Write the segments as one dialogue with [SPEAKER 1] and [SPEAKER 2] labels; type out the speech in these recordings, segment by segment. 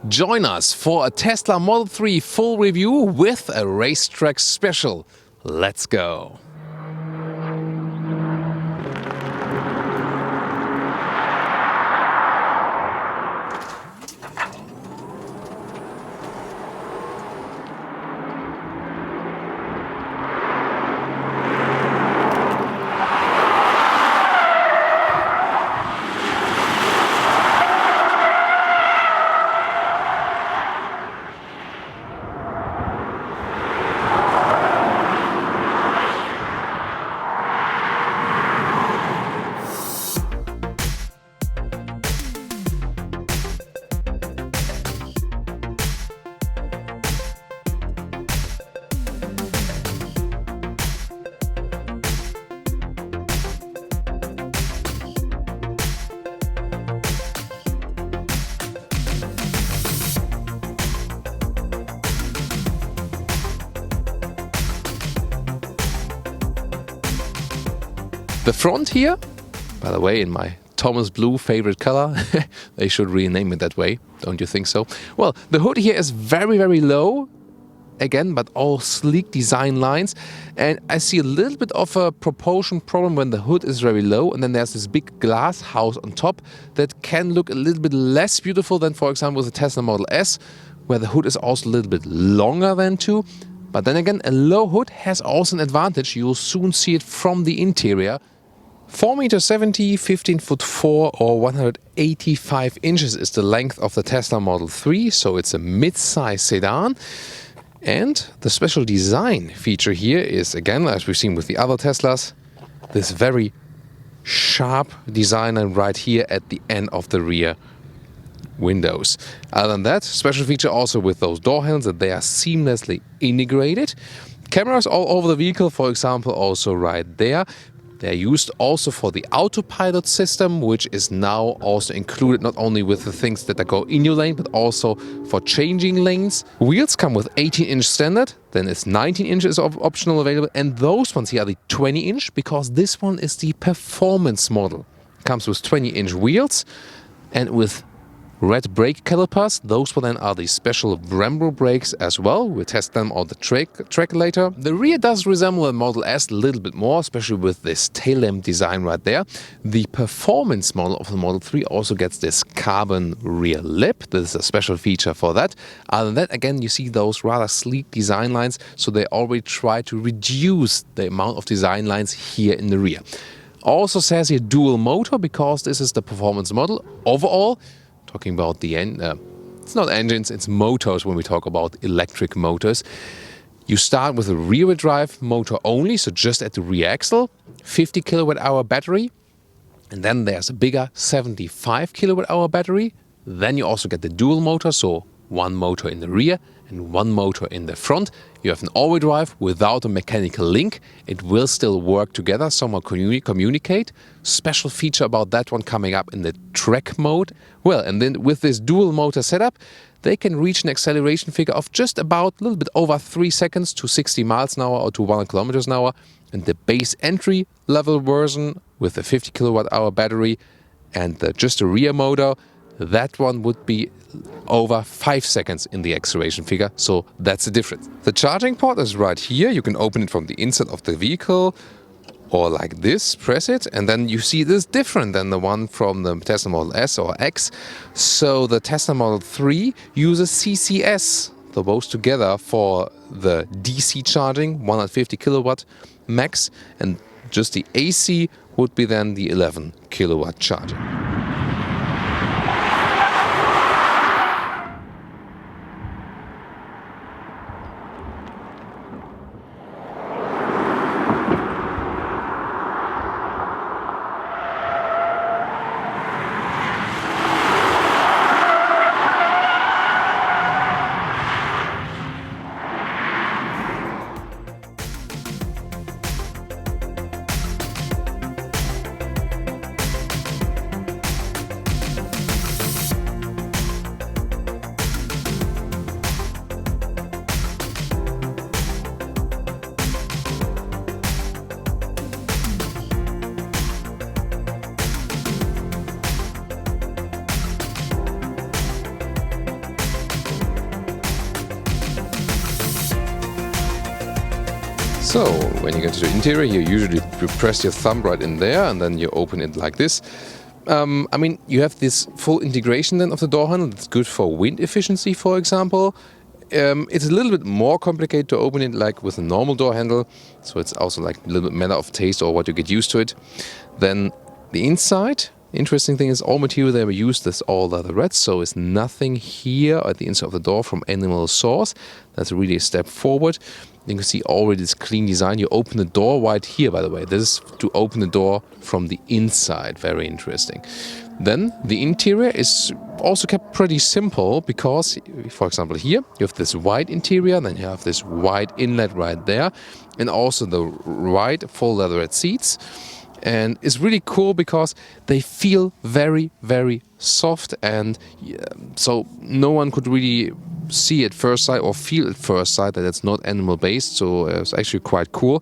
[SPEAKER 1] Join us for a Tesla Model 3 full review with a racetrack special. Let's go! The front here, by the way, in my Thomas Blue favorite color, they should rename it that way, don't you think so? Well, the hood here is very, very low, again, but all sleek design lines. And I see a little bit of a proportion problem when the hood is very low and then there's this big glass house on top that can look a little bit less beautiful than, for example, with the Tesla Model S, where the hood is also a little bit longer than too. But then again, a low hood has also an advantage. You'll soon see it from the interior. 4.70 m, 15'4" or 185 inches is the length of the Tesla Model 3, so it's a mid-size sedan. And the special design feature here is, again, as we've seen with the other Teslas, this very sharp design line right here at the end of the rear windows. Other than that, special feature also with those door handles that they are seamlessly integrated. Cameras all over the vehicle, for example, also right there. They're used also for the Autopilot system, which is now also included not only with the things that go in your lane, but also for changing lanes. Wheels come with 18-inch standard, then it's 19 inches of optional available, and those ones here are the 20-inch, because this one is the performance model. Comes with 20-inch wheels and with red brake calipers. Those one then are the special Brembo brakes as well. We'll test them on the track later. The rear does resemble a Model S a little bit more, especially with this tail lamp design right there. The performance model of the Model 3 also gets this carbon rear lip. This is a special feature for that. Other than that, again, you see those rather sleek design lines, so they already try to reduce the amount of design lines here in the rear. Also says here dual motor, because this is the performance model. Overall, talking about the end, it's not engines, it's motors when we talk about electric motors. You start with a rear-wheel drive motor only, so just at the rear axle, 50 kilowatt-hour battery, and then there's a bigger 75 kilowatt-hour battery. Then you also get the dual motor, so one motor in the rear and one motor in the front. You have an all-wheel drive without a mechanical link. It will still work together, somehow communicate. Special feature about that one coming up in the track mode. Well, and then with this dual motor setup, they can reach an acceleration figure of just about a little bit over 3 seconds to 60 miles an hour or to 1 kilometers an hour. And the base entry level version with the 50 kilowatt-hour battery and just a rear motor, that one would be over 5 seconds in the acceleration figure, so that's the difference. The charging port is right here. You can open it from the inside of the vehicle, or like this, press it, and then you see this different than the one from the Tesla Model S or X. So the Tesla Model 3 uses CCS, the both together, for the DC charging, 150 kilowatt max, and just the AC would be then the 11 kilowatt charging. So when you get to the interior, you usually press your thumb right in there and then you open it like this. I mean, you have this full integration then of the door handle. It's good for wind efficiency, for example. It's a little bit more complicated to open it like with a normal door handle. So it's also like a little bit matter of taste or what you get used to it. Then the inside, interesting thing is all material they were used is all leather red. So it's nothing here at the inside of the door from animal source. That's really a step forward. You can see already this clean design. You open the door right here, by the way. This is to open the door from the inside. Very interesting. Then the interior is also kept pretty simple because, for example, here you have this white interior, then you have this white inlet right there, and also the white full leatherette seats. And it's really cool because they feel very, very soft, and so no one could really see at first sight or feel at first sight that it's not animal based. So it's actually quite cool.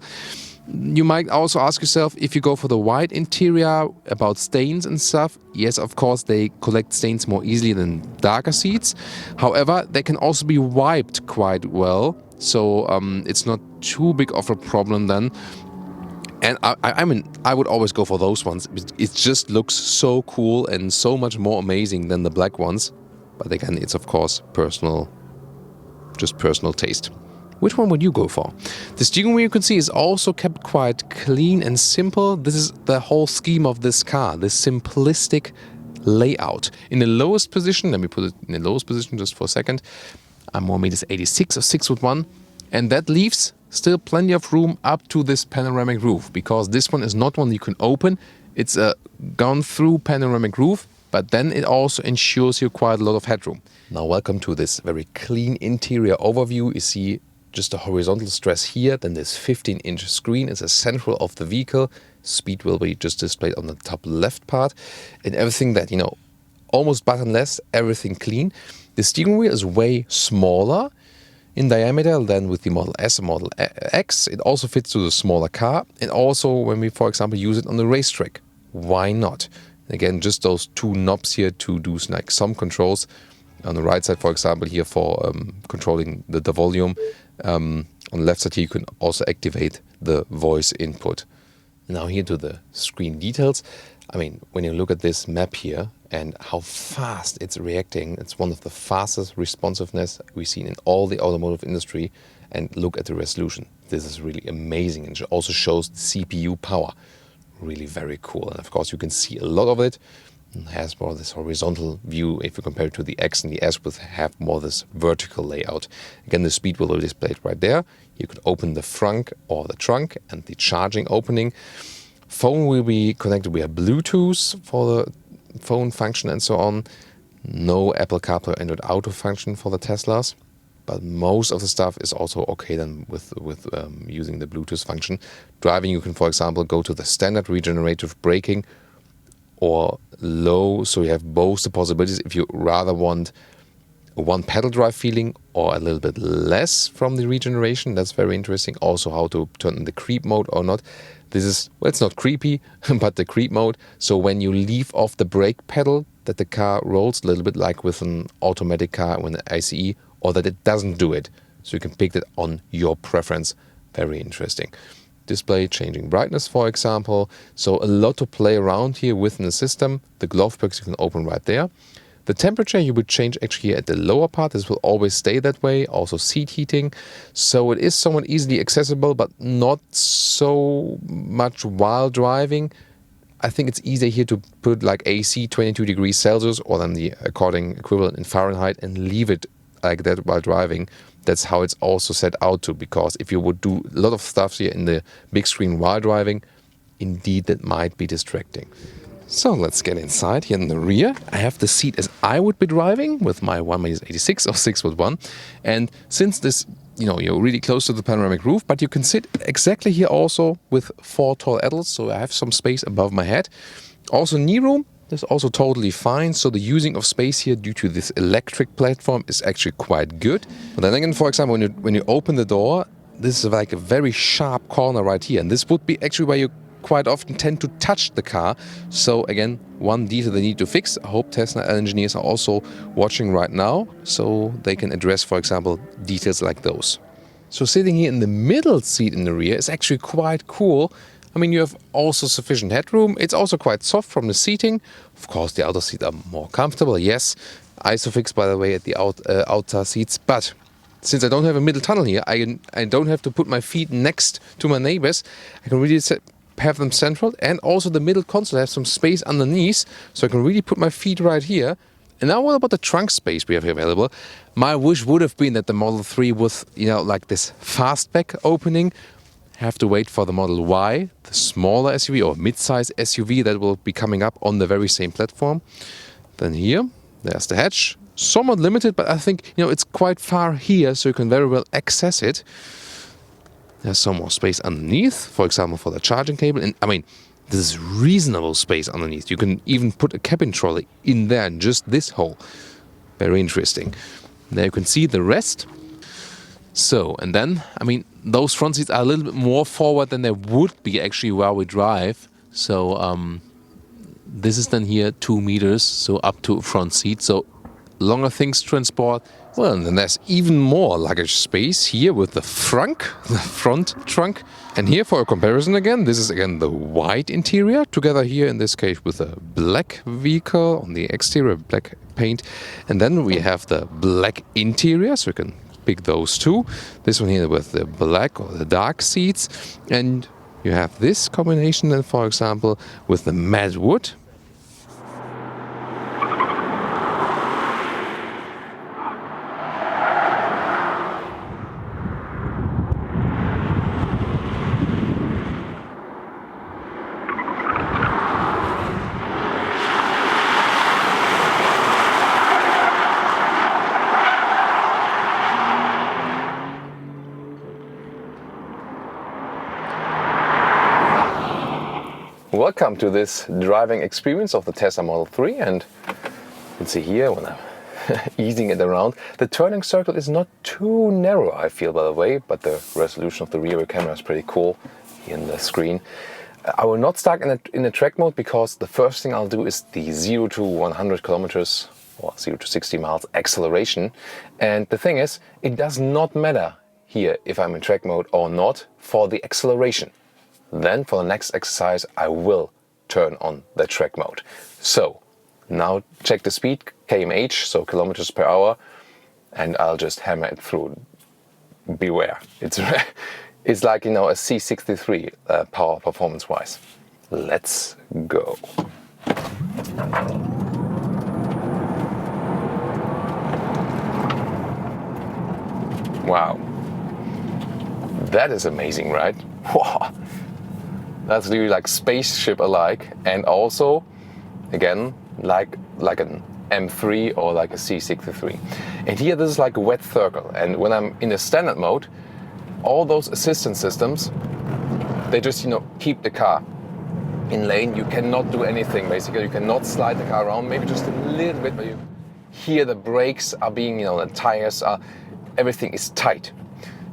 [SPEAKER 1] You might also ask yourself, if you go for the white interior, about stains and stuff. Yes, of course, they collect stains more easily than darker seats. However, they can also be wiped quite well, so it's not too big of a problem then. And I mean, I would always go for those ones. It just looks so cool and so much more amazing than the black ones. But again, it's of course just personal taste. Which one would you go for? The steering wheel, you can see, is also kept quite clean and simple. This is the whole scheme of this car, this simplistic layout. In the lowest position, let me put it in the lowest position just for a second. I'm 1.86 m or 6'1", and that leaves still plenty of room up to this panoramic roof, because this one is not one you can open. It's a gone-through panoramic roof, but then it also ensures you quite a lot of headroom. Now welcome to this very clean interior overview. You see just a horizontal stress here, then this 15-inch screen is the central of the vehicle. Speed will be just displayed on the top left part, and everything that, almost buttonless, everything clean. The steering wheel is way smaller in diameter than with the Model S and Model X. It also fits to the smaller car, and also when we, for example, use it on the racetrack. Why not? Again, just those two knobs here to do like some controls. On the right side, for example, here for controlling the volume. On the left side here, you can also activate the voice input. Now here to the screen details. I mean, when you look at this map here and how fast it's reacting, it's one of the fastest responsiveness we've seen in all the automotive industry. And look at the resolution. This is really amazing, and it also shows the CPU power. Really very cool. And of course, you can see a lot of it. It has more this horizontal view. If you compare it to the X and the S, would have more this vertical layout. Again, the speed will be displayed right there. You could open the front or the trunk and the charging opening. Phone will be connected. We have Bluetooth for the phone function and so on. No Apple CarPlay or Android Auto function for the Teslas. But most of the stuff is also okay then with using the Bluetooth function. Driving, you can, for example, go to the standard regenerative braking or low, so you have both the possibilities if you rather want a one pedal drive feeling or a little bit less from the regeneration. That's very interesting. Also how to turn in the creep mode or not. This is, well, it's not creepy, but the creep mode. So when you leave off the brake pedal, that the car rolls a little bit like with an automatic car with an ICE, or that it doesn't do it. So you can pick that on your preference. Very interesting. Display changing brightness, for example. So a lot to play around here within the system. The glove box you can open right there. The temperature you would change actually at the lower part. This will always stay that way. Also seat heating. So it is somewhat easily accessible, but not so much while driving. I think it's easier here to put like AC 22 degrees Celsius or then the according equivalent in Fahrenheit and leave it like that while driving. That's how it's also set out to, because if you would do a lot of stuff here in the big screen while driving, indeed that might be distracting. So let's get inside. Here in the rear, I have the seat as I would be driving with my 1.86 or 6'1". And since this, you're really close to the panoramic roof, but you can sit exactly here also with 4 tall adults, so I have some space above my head. Also knee room. That's also totally fine. So the using of space here due to this electric platform is actually quite good. But then again, for example, when you open the door, this is like a very sharp corner right here. And this would be actually where you quite often tend to touch the car. So again, one detail they need to fix. I hope Tesla engineers are also watching right now, so they can address, for example, details like those. So sitting here in the middle seat in the rear is actually quite cool. I mean, you have also sufficient headroom. It's also quite soft from the seating. Of course, the outer seats are more comfortable, yes. Isofix, by the way, at the outer seats. But since I don't have a middle tunnel here, I don't have to put my feet next to my neighbors. I can really have them central, and also the middle console has some space underneath, so I can really put my feet right here. And now what about the trunk space we have here available? My wish would have been that the Model 3 with, like this fastback opening. Have to wait for the Model Y, the smaller SUV or mid-size SUV that will be coming up on the very same platform. Then here, there's the hatch. Somewhat limited, but I think, it's quite far here, so you can very well access it. There's some more space underneath, for example, for the charging cable. And I mean, this is reasonable space underneath. You can even put a cabin trolley in there, in just this hole. Very interesting. There you can see the rest. So, and then, I mean, those front seats are a little bit more forward than they would be actually while we drive. So, this is then here 2 meters, so up to front seat. So, longer things to transport. Well, and then there's even more luggage space here with the front trunk. And here for a comparison again, this is again the white interior, together here in this case with a black vehicle on the exterior, black paint. And then we have the black interior, so you can pick those two. This one here with the black or the dark seats. And you have this combination then, for example, with the matte wood. Welcome to this driving experience of the Tesla Model 3, and you can see here when I'm easing it around, the turning circle is not too narrow, I feel, by the way, but the resolution of the rear view camera is pretty cool here in the screen. I will not start in the track mode because the first thing I'll do is the 0 to 100 kilometers or 0 to 60 miles acceleration. And the thing is, it does not matter here if I'm in track mode or not for the acceleration. Then for the next exercise, I will turn on the track mode. So now check the speed, kmh, so kilometers per hour, and I'll just hammer it through. Beware. It's like, a C63 power performance wise. Let's go. Wow. That is amazing, right? Wow. That's really like spaceship alike, and also, again, like an M3 or like a C63. And here this is like a wet circle, and when I'm in the standard mode, all those assistance systems, they just keep the car in lane. You cannot do anything basically. You cannot slide the car around, maybe just a little bit, but you hear the brakes are being, the tires are, everything is tight.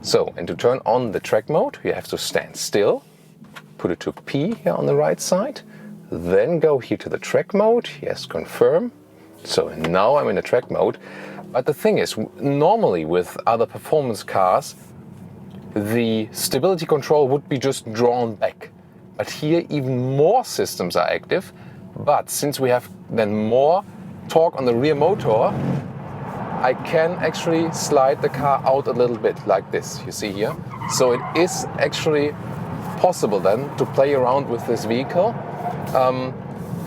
[SPEAKER 1] So, and to turn on the track mode, you have to stand still. Put it to P here on the right side, then go here to the track mode, yes, confirm. So now I'm in the track mode. But the thing is, normally with other performance cars, the stability control would be just drawn back. But here even more systems are active, but since we have then more torque on the rear motor, I can actually slide the car out a little bit like this, you see here. So it is actually possible then to play around with this vehicle.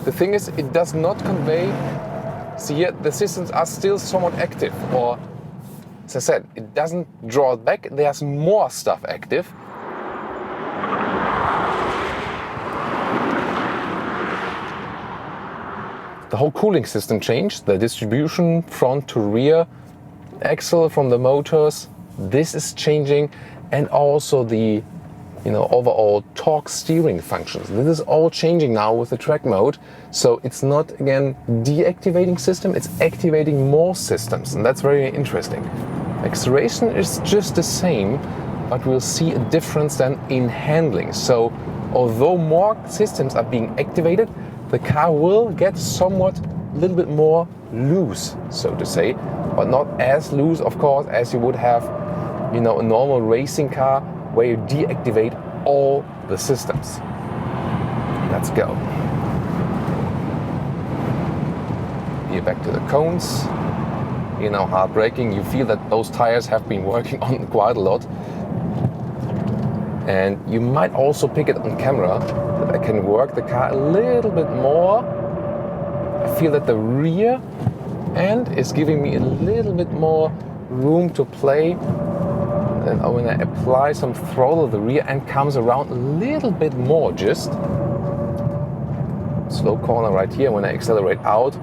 [SPEAKER 1] The thing is, it does not convey, see here, the systems are still somewhat active, or as I said, it doesn't draw it back, there's more stuff active. The whole cooling system changed, the distribution front to rear axle from the motors, this is changing, and also the overall torque steering functions. This is all changing now with the track mode. So it's not, again, deactivating system, it's activating more systems. And that's very interesting. Acceleration is just the same, but we'll see a difference then in handling. So although more systems are being activated, the car will get somewhat a little bit more loose, so to say, but not as loose, of course, as you would have a normal racing car where you deactivate all the systems. Let's go. Here back to the cones. Hard braking. You feel that those tires have been working on quite a lot. And you might also pick it on camera that I can work the car a little bit more. I feel that the rear end is giving me a little bit more room to play. And when I apply some throttle, the rear end comes around a little bit more just. Slow corner right here. When I accelerate out,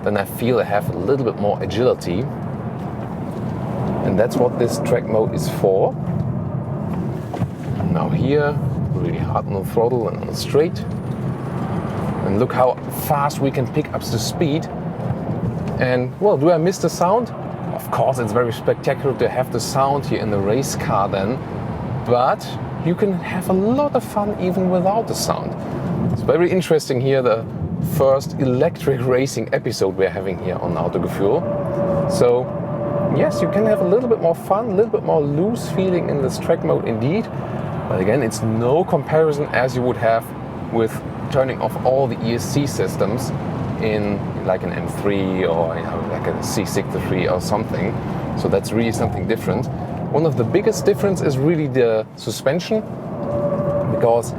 [SPEAKER 1] then I feel I have a little bit more agility. And that's what this track mode is for. Now here, really hard on the throttle and on the straight. And look how fast we can pick up the speed. And well, do I miss the sound? Of course, it's very spectacular to have the sound here in the race car then. But you can have a lot of fun even without the sound. It's very interesting here, the first electric racing episode we're having here on Autogefühl. So yes, you can have a little bit more fun, a little bit more loose feeling in this track mode indeed. But again, it's no comparison as you would have with turning off all the ESC systems in like an M3 or like a C63 or something. So that's really something different. One of the biggest difference is really the suspension, because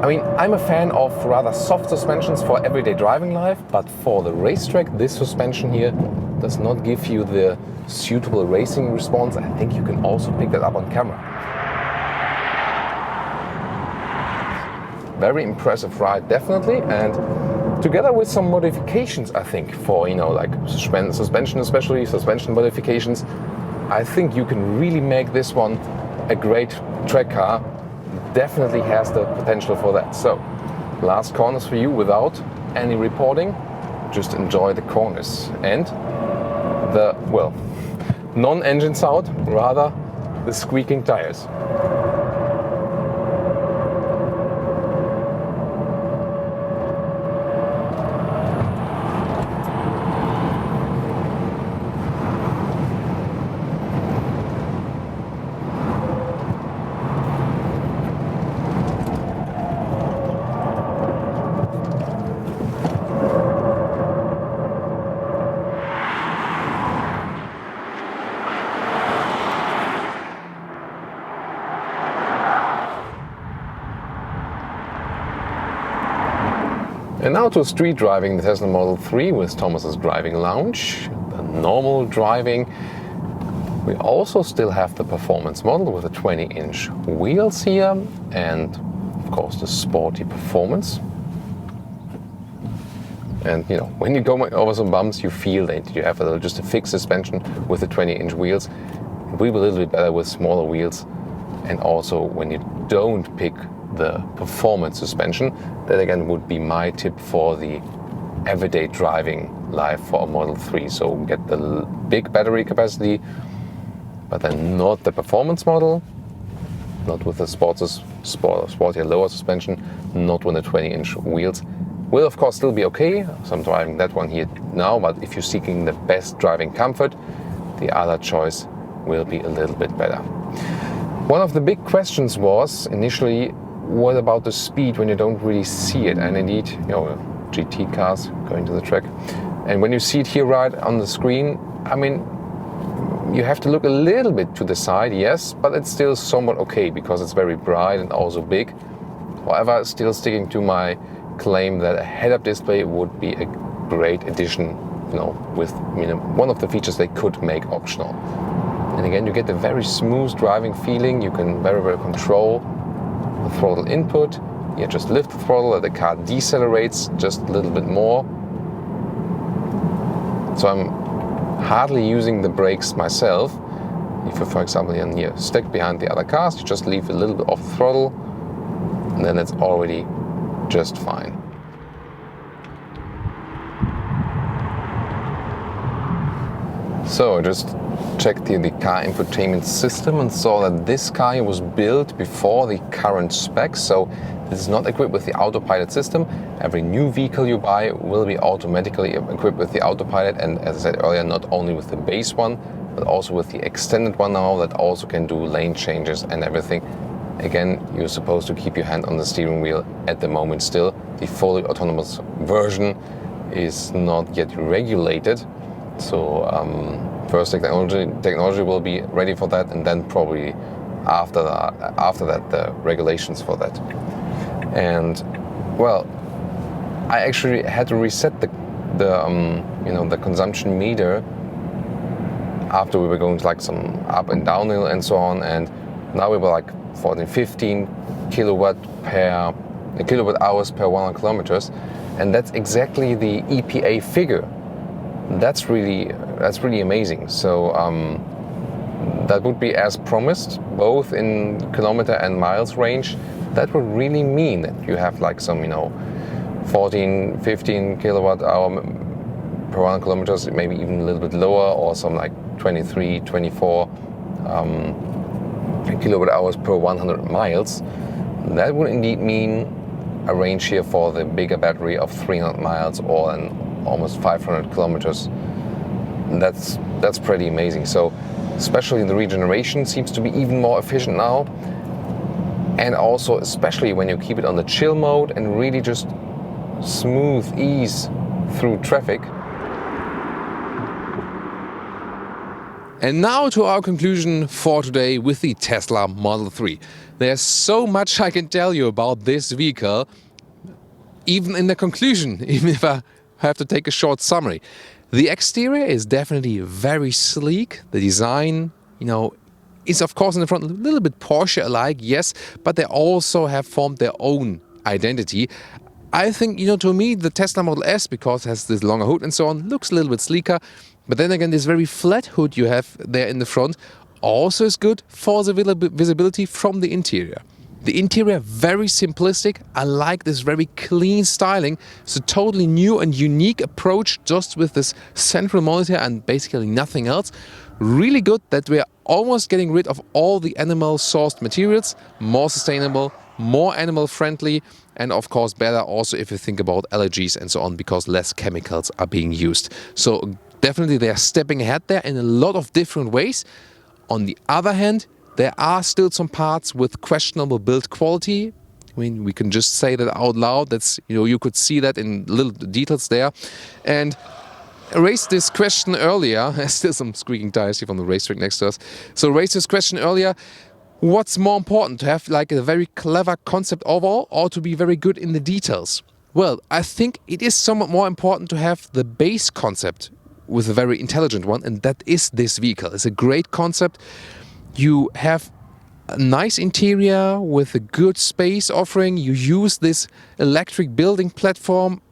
[SPEAKER 1] I'm a fan of rather soft suspensions for everyday driving life, but for the racetrack, this suspension here does not give you the suitable racing response. I think you can also pick that up on camera. Very impressive ride, definitely, and together with some modifications, I think, for like suspension, especially suspension modifications, I think you can really make this one a great track car. Definitely has the potential for that. So, last corners for you without any reporting. Just enjoy the corners and the, well, non-engine sound, rather the squeaking tires. And now to street driving the Tesla Model 3 with Thomas's driving lounge, the normal driving. We also still have the performance model with the 20-inch wheels here and of course the sporty performance. And when you go over some bumps, you feel that you have just a fixed suspension with the 20-inch wheels. It will be a little bit better with smaller wheels. And also when you don't pick the performance suspension, that again would be my tip for the everyday driving life for a Model 3. So get the big battery capacity, but then not the performance model, not with the sportier lower suspension, not with the 20-inch wheels. Will of course still be okay, so I'm driving that one here now, but if you're seeking the best driving comfort, the other choice will be a little bit better. One of the big questions was initially, what about the speed when you don't really see it? And indeed, GT cars going to the track. And when you see it here right on the screen, you have to look a little bit to the side, yes, but it's still somewhat okay because it's very bright and also big. However, still sticking to my claim that a head-up display would be a great addition, with one of the features they could make optional. And again, you get a very smooth driving feeling. You can very well control the throttle input. You just lift the throttle and the car decelerates just a little bit more. So I'm hardly using the brakes myself. If you, for example, you're stuck behind the other cars, you just leave a little bit off the throttle and then it's already just fine. So I just checked the car infotainment system and saw that this car was built before the current specs, so this is not equipped with the Autopilot system. Every new vehicle you buy will be automatically equipped with the Autopilot, and as I said earlier, not only with the base one, but also with the extended one now that also can do lane changes and everything. Again, you're supposed to keep your hand on the steering wheel at the moment still. The fully autonomous version is not yet regulated. So first technology will be ready for that, and then probably after that the regulations for that. And well, I actually had to reset the consumption meter after we were going to like some up and downhill and so on, and now we were like 15 kilowatt hours per 100 kilometers, and that's exactly the EPA figure. That's really amazing. So that would be as promised, both in kilometer and miles range. That would really mean that you have like some 14, 15 kilowatt hour per 100 kilometers, maybe even a little bit lower, or some like 23, 24 kilowatt hours per 100 miles. That would indeed mean a range here for the bigger battery of 300 miles or almost 500 kilometers. That's pretty amazing. So especially the regeneration seems to be even more efficient now, and also especially when you keep it on the chill mode and really just smooth ease through traffic. And now to our conclusion for today with the Tesla Model 3. There's so much I can tell you about this vehicle, even in the conclusion, even if I have to take a short summary. The exterior is definitely very sleek. The design, is of course in the front a little bit Porsche-alike, yes, but they also have formed their own identity. I think, to me, the Tesla Model S, because it has this longer hood and so on, looks a little bit sleeker. But then again, this very flat hood you have there in the front also is good for the visibility from the interior. The interior, very simplistic. I like this very clean styling. It's a totally new and unique approach, just with this central monitor and basically nothing else. Really good that we're almost getting rid of all the animal-sourced materials, more sustainable, more animal-friendly, and of course better also if you think about allergies and so on, because less chemicals are being used. So definitely they are stepping ahead there in a lot of different ways. On the other hand, there are still some parts with questionable build quality. I mean, we can just say that out loud. That's, you could see that in little details there. And I raised this question earlier. There's still some squeaking tires here from the racetrack next to us. So I raised this question earlier. What's more important, to have like a very clever concept overall, or to be very good in the details? Well, I think it is somewhat more important to have the base concept with a very intelligent one, and that is this vehicle. It's a great concept. You have a nice interior with a good space offering. You use this electric building platform.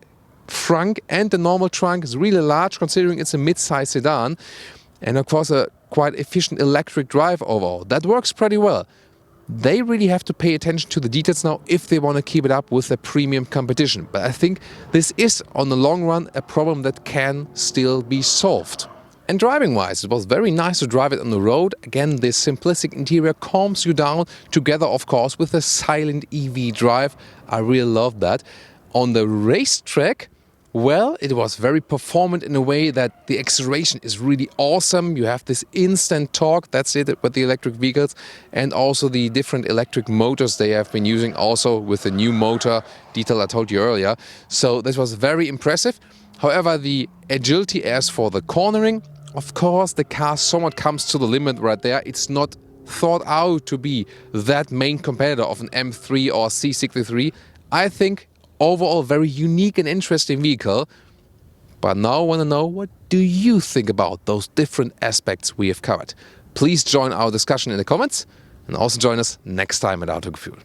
[SPEAKER 1] Trunk and the normal trunk is really large considering it's a mid-size sedan, and of course a quite efficient electric drive overall. That works pretty well. They really have to pay attention to the details now if they want to keep it up with the premium competition. But I think this is, on the long run, a problem that can still be solved. And driving-wise, it was very nice to drive it on the road. Again, this simplistic interior calms you down, together, of course, with a silent EV drive. I really love that. On the racetrack, well, it was very performant in a way that the acceleration is really awesome. You have this instant torque, that's it with the electric vehicles, and also the different electric motors they have been using also with the new motor detail I told you earlier. So this was very impressive. However, the agility as for the cornering, of course, the car somewhat comes to the limit right there. It's not thought out to be that main competitor of an M3 or C63. I think overall, very unique and interesting vehicle. But now I want to know, what do you think about those different aspects we have covered? Please join our discussion in the comments, and also join us next time at Autogefühl.